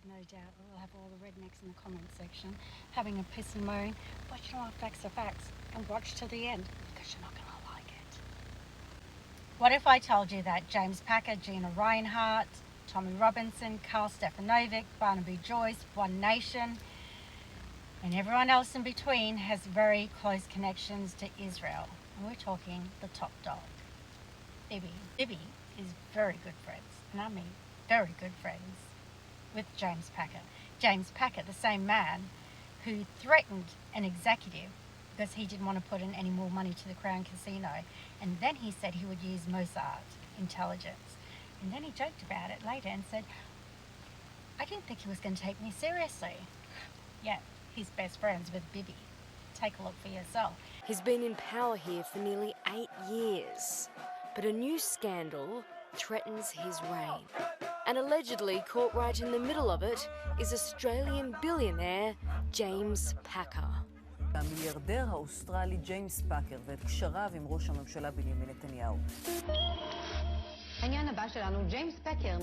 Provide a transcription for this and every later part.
no doubt that we'll have all the rednecks in the comment section having a piss and moan, but you know what, facts are facts, and watch till the end, because you're not going to like it. What if I told you that James Packer, Gina Reinhardt, Tommy Robinson, Karl Stefanovic, Barnaby, Joyce, One Nation, and everyone else in between has very close connections to Israel? And we're talking the top dog, Bibi. Bibi is very good friends, and I mean very good friends, with James Packer. James Packer, the same man who threatened an executive because he didn't want to put in any more money to the Crown Casino. And then he said he would use Mossad intelligence. And then he joked about it later and said, I didn't think he was going to take me seriously. Yeah, he's best friends with Bibi. Take a look for yourself. He's been in power here for nearly 8 years, but a new scandal threatens his reign. And allegedly caught right in the middle of it is Australian billionaire James Packer. המיליארדר האוסטרלי ג'יימס פאקר ואת קשריו עם ראש הממשלה בנימין נתניהו. העניין הבא שלנו, ג'יימס פאקר.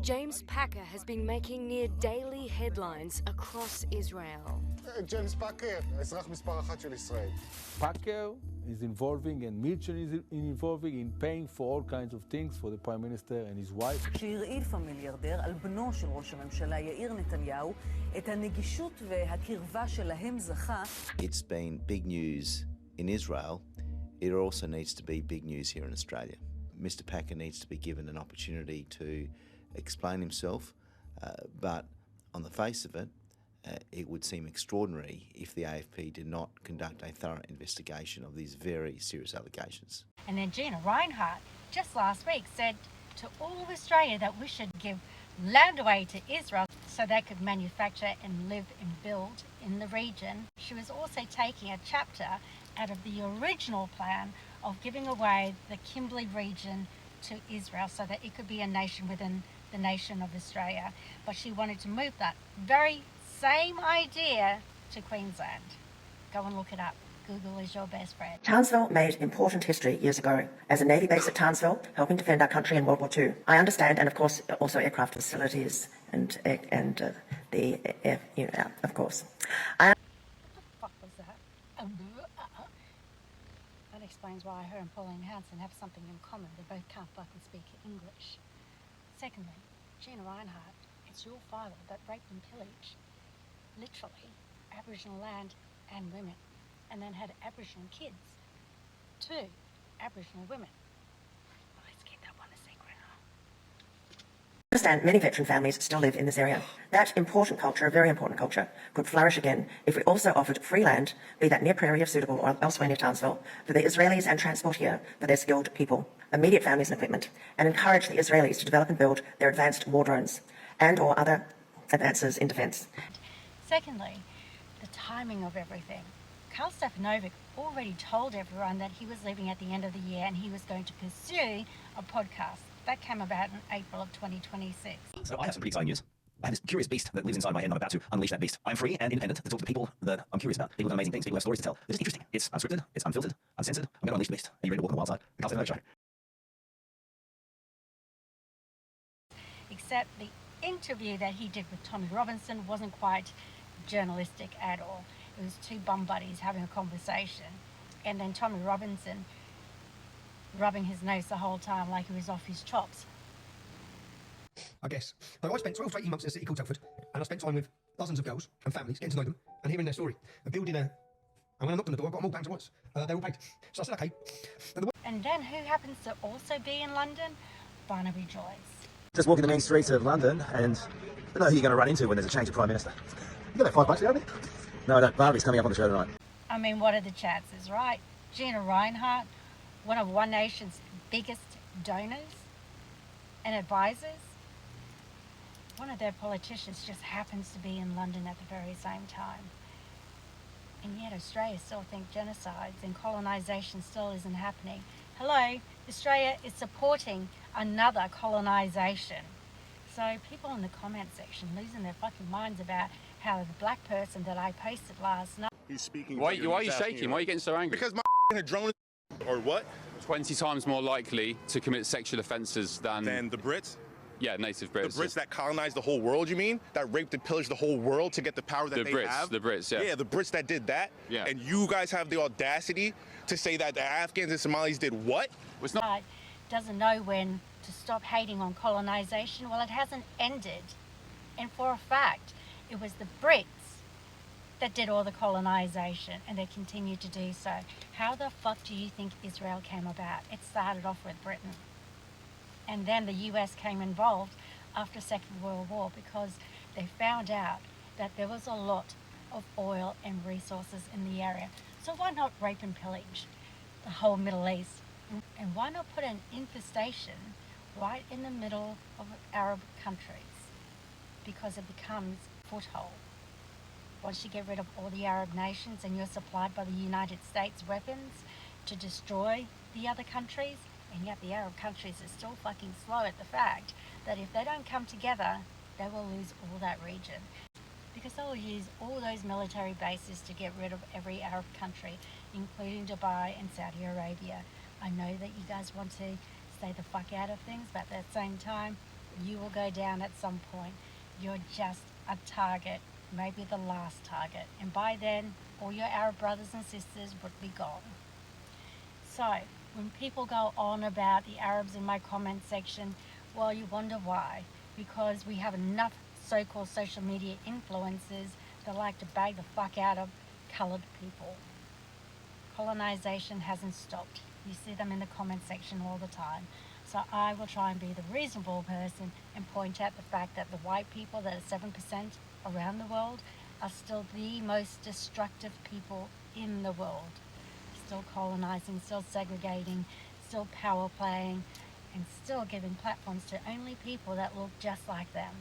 James Packer has been making near daily headlines across Israel. ג'יימס פאקר, האזרח מספר 1 של ישראל. Packer is involving and Milchan is involving in paying for all kinds of things for the Prime Minister and his wife. שהרעיף המיליארדר על בנו של ראש הממשלה יאיר נתניהו את הנגישות והקרבה שלהם זכה. It's been big news in Israel. It also needs to be big news here in Australia. Mr. Packer needs to be given an opportunity to explain himself, but on the face of it, it would seem extraordinary if the AFP did not conduct a thorough investigation of these very serious allegations. And then Gina Reinhardt just last week said to all of Australia that we should give land away to Israel so they could manufacture and live and build in the region. She was also taking a chapter out of the original plan of giving away the Kimberley region to Israel so that it could be a nation within the nation of Australia. But she wanted to move that very same idea to Queensland. Go and look it up. Google is your best friend. Townsville made important history years ago as a Navy base at Townsville, helping defend our country in World War II. I understand, and of course, also aircraft facilities and of course. What the fuck was that? That explains why her and Pauline Hanson have something in common. They both can't fucking speak English. Secondly, Gina Reinhardt, it's your father that raped and pillaged, literally, Aboriginal land and women, and then had Aboriginal kids. 2 Aboriginal women. Well, let's keep that one a secret, huh? I understand many veteran families still live in this area. That important culture, a very important culture, could flourish again if we also offered free land, be that near Prairie if suitable or elsewhere near Townsville, for the Israelis and transport here for their skilled people, immediate families and equipment, and encourage the Israelis to develop and build their advanced war drones and or other advances in defence. Secondly, the timing of everything. Karl Stefanovic already told everyone that he was leaving at the end of the year and he was going to pursue a podcast. That came about in April of 2026. So I have some pretty exciting news. I have this curious beast that lives inside my head and I'm about to unleash that beast. I'm free and independent to talk to people that I'm curious about. People with amazing things, people who have stories to tell. They're just interesting. It's unscripted, it's unfiltered, uncensored. I'm going to unleash the beast. Are you ready to walk on the wild side? The Karl Stefanovic Show. Except the interview that he did with Tommy Robinson wasn't quite journalistic at all. It was 2 bum buddies having a conversation, and then Tommy Robinson rubbing his nose the whole time like he was off his chops. I guess. So I spent 12 to 18 months in a city called Telford, and I spent time with dozens of girls and families, getting to know them and hearing their story, and building a... And when I knocked on the door, I got them all banged at once. They all paid. So I said, okay. And then who happens to also be in London? Barnaby Joyce. Just walking the main streets of London, and I don't know who you're going to run into when there's a change of Prime Minister. You got that $5 out of it? No, I don't. Barnaby's coming up on the show tonight. I mean, what are the chances, right? Gina Reinhardt, one of One Nation's biggest donors and advisors, one of their politicians just happens to be in London at the very same time. And yet Australia still thinks genocides and colonisation still isn't happening. Hello, Australia is supporting another colonisation. So people in the comment section losing their fucking minds about how the black person that I posted last night... He's speaking. Why are you shaking? Why are you getting so angry? Because my drone or what? 20 times more likely to commit sexual offences than the Brits? Yeah, native The Brits. Brits that colonized the whole world, you mean? That raped and pillaged the whole world to get the power that The they Brits, have? the Brits, yeah. Yeah, the Brits that did that. Yeah. And you guys have the audacity to say that the Afghans and Somalis did what? It's not. Doesn't know when to stop hating on colonization. Well, it hasn't ended. And for a fact, it was the Brits that did all the colonization, and they continue to do so. How the fuck do you think Israel came about? It started off with Britain. And then the US came involved after Second World War because they found out that there was a lot of oil and resources in the area. So why not rape and pillage the whole Middle East? And why not put an infestation right in the middle of Arab countries? Because it becomes a foothold. Once you get rid of all the Arab nations and you're supplied by the United States weapons to destroy the other countries, and yet the Arab countries are still fucking slow at the fact that if they don't come together, they will lose all that region. Because they will use all those military bases to get rid of every Arab country, including Dubai and Saudi Arabia. I know that you guys want to stay the fuck out of things, but at the same time, you will go down at some point. You're just a target, maybe the last target. And by then, all your Arab brothers and sisters would be gone. So, when people go on about the Arabs in my comment section, well, you wonder why. Because we have enough so-called social media influencers that like to bag the fuck out of coloured people. Colonization hasn't stopped. You see them in the comment section all the time. So I will try and be the reasonable person and point out the fact that the white people that are 7% around the world are still the most destructive people in the world. Still colonizing, still segregating, still power playing, and still giving platforms to only people that look just like them.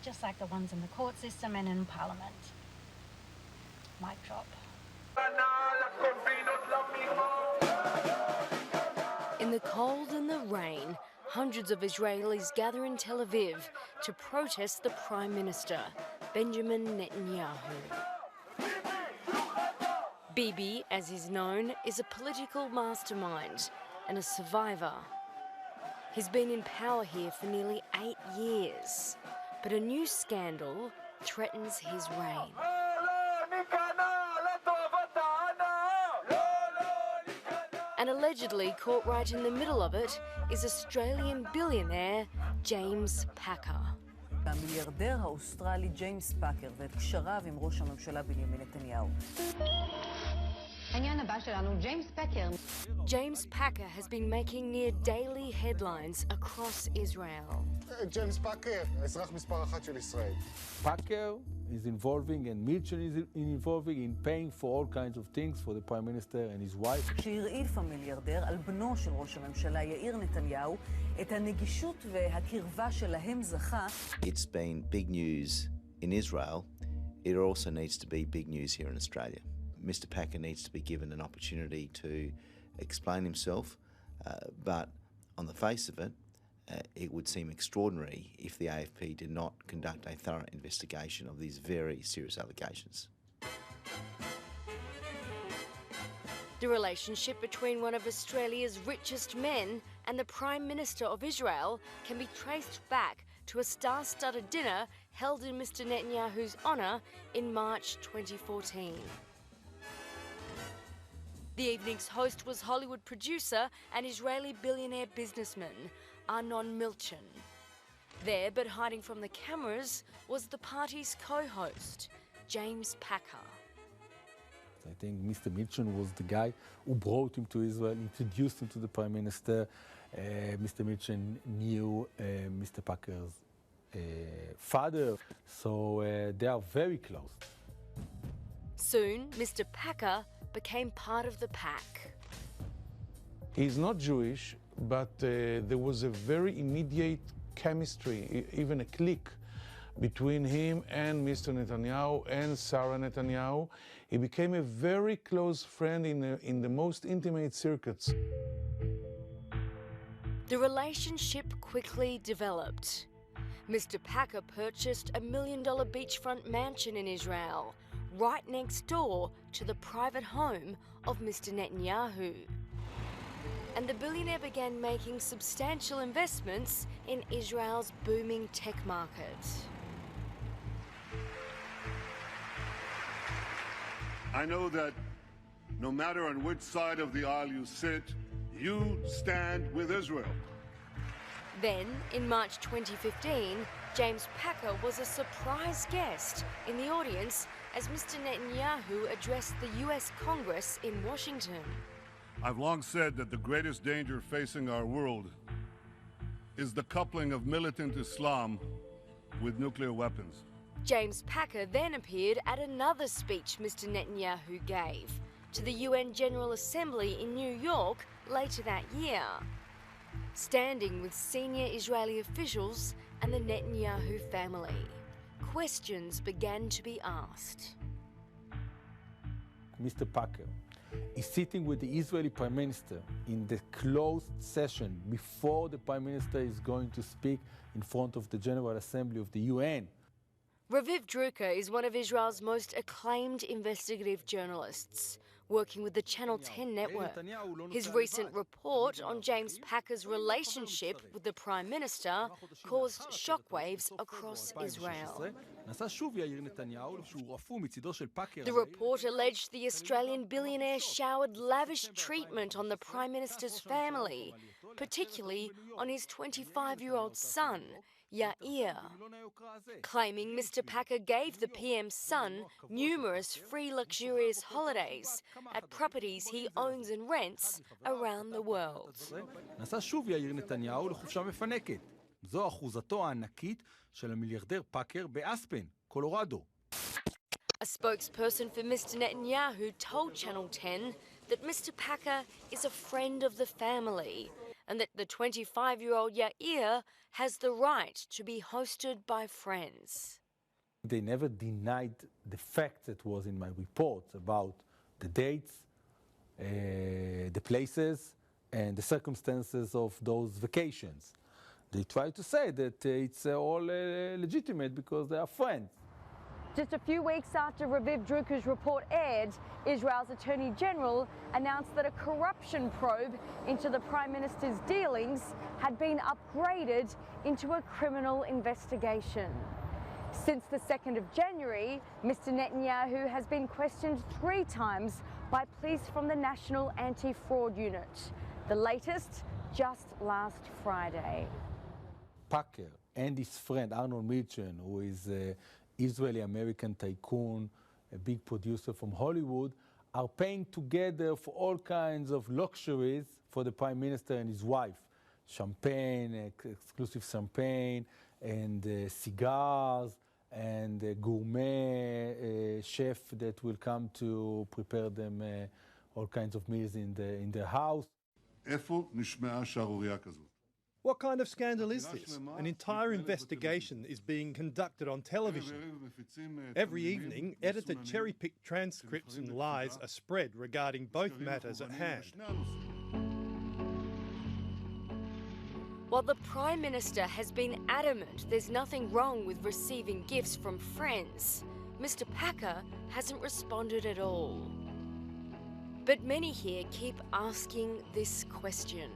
Just like the ones in the court system and in parliament. Mic drop. In the cold and the rain, hundreds of Israelis gather in Tel Aviv to protest the Prime Minister, Benjamin Netanyahu. Bibi, as he's known, is a political mastermind and a survivor. He's been in power here for nearly 8 years, but a new scandal threatens his reign. And allegedly caught right in the middle of it is Australian billionaire James Packer. המיליארדר האוסטרלי ג'יימס פאקר ואת קשריו עם ראש הממשלה בנימין נתניהו. העניין הבא שלנו, ג'יימס פאקר. James Packer has been making near daily headlines across Israel. ג'יימס פאקר, האזרח מספר 1 של ישראל. Packer is involving and Milchan is involving in paying for all kinds of things for the Prime Minister and his wife. שהרעיף המיליארדר על בנו של ראש הממשלה יאיר נתניהו את הנגישות והקרבה שלהם זכה. It's been big news in Israel. It also needs to be big news here in Australia. Mr. Packer needs to be given an opportunity to explain himself, but on the face of it, it would seem extraordinary if the AFP did not conduct a thorough investigation of these very serious allegations. The relationship between one of Australia's richest men and the Prime Minister of Israel can be traced back to a star-studded dinner held in Mr. Netanyahu's honour in March 2014. The evening's host was Hollywood producer and Israeli billionaire businessman Arnon Milchan. There, but hiding from the cameras, was the party's co-host, James Packer. I think Mr. Milchan was the guy who brought him to Israel, introduced him to the Prime Minister. Mr. Milchan knew Mr. Packer's father, so they are very close. Soon, Mr. Packer became part of the pack. He's not Jewish, but there was a very immediate chemistry, even a click between him and Mr. Netanyahu and Sarah Netanyahu. He became a very close friend in the most intimate circuits. The relationship quickly developed. Mr. Packer purchased $1 million beachfront mansion in Israel, right next door to the private home of Mr. Netanyahu. and the billionaire began making substantial investments in Israel's booming tech market. I know that no matter on which side of the aisle you sit, you stand with Israel. Then, in March 2015, James Packer was a surprise guest in the audience as Mr. Netanyahu addressed the US Congress in Washington. I've long said that the greatest danger facing our world is the coupling of militant Islam with nuclear weapons. James Packer then appeared at another speech Mr. Netanyahu gave to the UN General Assembly in New York later that year, standing with senior Israeli officials and the Netanyahu family. Questions began to be asked. Mr. Packer is sitting with the Israeli Prime Minister in the closed session before the Prime Minister is going to speak in front of the General Assembly of the UN. Raviv Drucker is one of Israel's most acclaimed investigative journalists, working with the Channel 10 network. His recent report on James Packer's relationship with the Prime Minister caused shockwaves across Israel. The report alleged the Australian billionaire showered lavish treatment on the Prime Minister's family, particularly on his 25-year-old son, Yair, claiming Mr. Packer gave the PM's son numerous free luxurious holidays at properties he owns and rents around the world. זו אחוזתו הענקית של המיליארדר פאקר באספן, קולורדו. A spokesperson for Mr. Netanyahu told Channel 10 that Mr. Packer is a friend of the family and that the 25-year-old Yair has the right to be hosted by friends. They never denied the fact that was in my report about the dates, the places, and the circumstances of those vacations. They try to say that it's all legitimate because they are friends. Just a few weeks after Raviv Drucker's report aired, Israel's Attorney General announced that a corruption probe into the Prime Minister's dealings had been upgraded into a criminal investigation. Since the 2nd of January, Mr. Netanyahu has been questioned 3 times by police from the National Anti-Fraud Unit. The latest just last Friday. Packer and his friend Arnon Milchan, who is an Israeli-American tycoon, a big producer from Hollywood, are paying together for all kinds of luxuries for the Prime Minister and his wife. Champagne, exclusive champagne, and cigars, and gourmet chef that will come to prepare them all kinds of meals in their house. איפה נשמעה שערורייה כזאת? What kind of scandal is this? An entire investigation is being conducted on television. Every evening, edited cherry-picked transcripts and lies are spread regarding both matters at hand. While the Prime Minister has been adamant there's nothing wrong with receiving gifts from friends, Mr. Packer hasn't responded at all. But many here keep asking this question.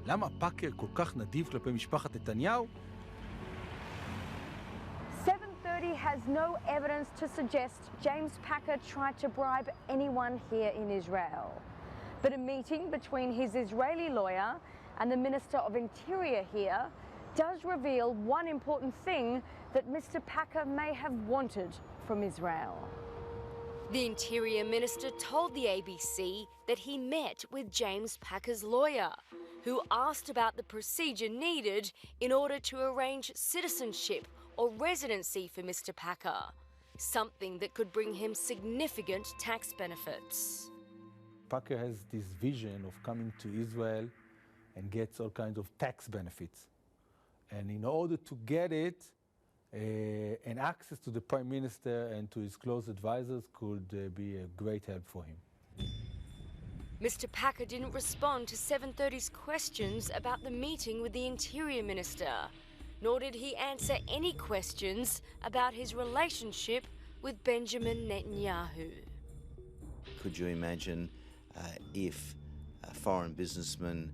למה פאקר כל כך נדיב כלפי משפחת נתניהו? 7:30 has no evidence to suggest James Packer tried to bribe anyone here in Israel. But a meeting between his Israeli lawyer and the Minister of Interior here does reveal one important thing that Mr. Packer may have wanted from Israel. The Interior Minister told the ABC that he met with James Packer's lawyer, who asked about the procedure needed in order to arrange citizenship or residency for Mr. Packer, something that could bring him significant tax benefits. Packer has this vision of coming to Israel and gets all kinds of tax benefits. And in order to get it, and access to the Prime Minister and to his close advisors could be a great help for him. Mr. Packer didn't respond to 7:30's questions about the meeting with the Interior Minister, nor did he answer any questions about his relationship with Benjamin Netanyahu. Could you imagine if foreign businessman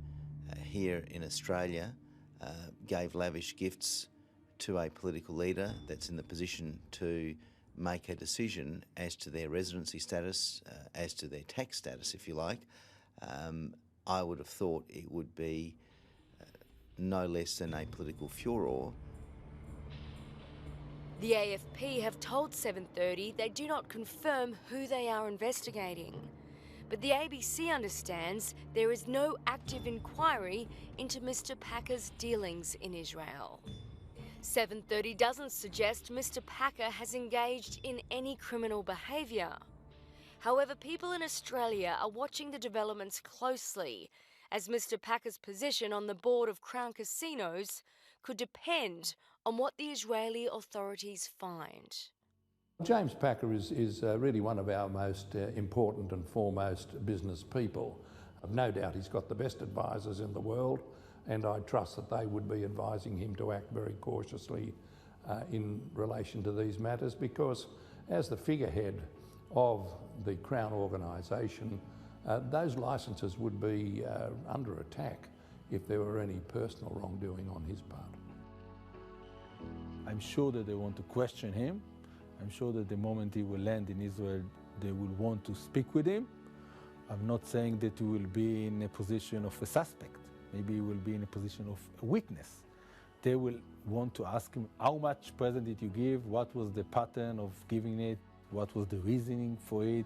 here in Australia gave lavish gifts to a political leader that's in the position to make a decision as to their residency status, as to their tax status, if you like, I would have thought it would be no less than a political furor. The AFP have told 730 they do not confirm who they are investigating. But the ABC understands there is no active inquiry into Mr. Packer's dealings in Israel. 730 doesn't suggest Mr. Packer has engaged in any criminal behaviour. However, people in Australia are watching the developments closely, as Mr. Packer's position on the board of Crown Casinos could depend on what the Israeli authorities find. James Packer is really one of our most important and foremost business people. I've no doubt he's got the best advisors in the world, and I trust that they would be advising him to act very cautiously in relation to these matters, because as the figurehead of the Crown organisation, those licences would be under attack if there were any personal wrongdoing on his part. I'm sure that they want to question him. I'm sure that the moment he will land in Israel, they will want to speak with him. I'm not saying that he will be in a position of a suspect. Maybe he will be in a position of a witness. They will want to ask him, how much present did you give? What was the pattern of giving it? What was the reasoning for it?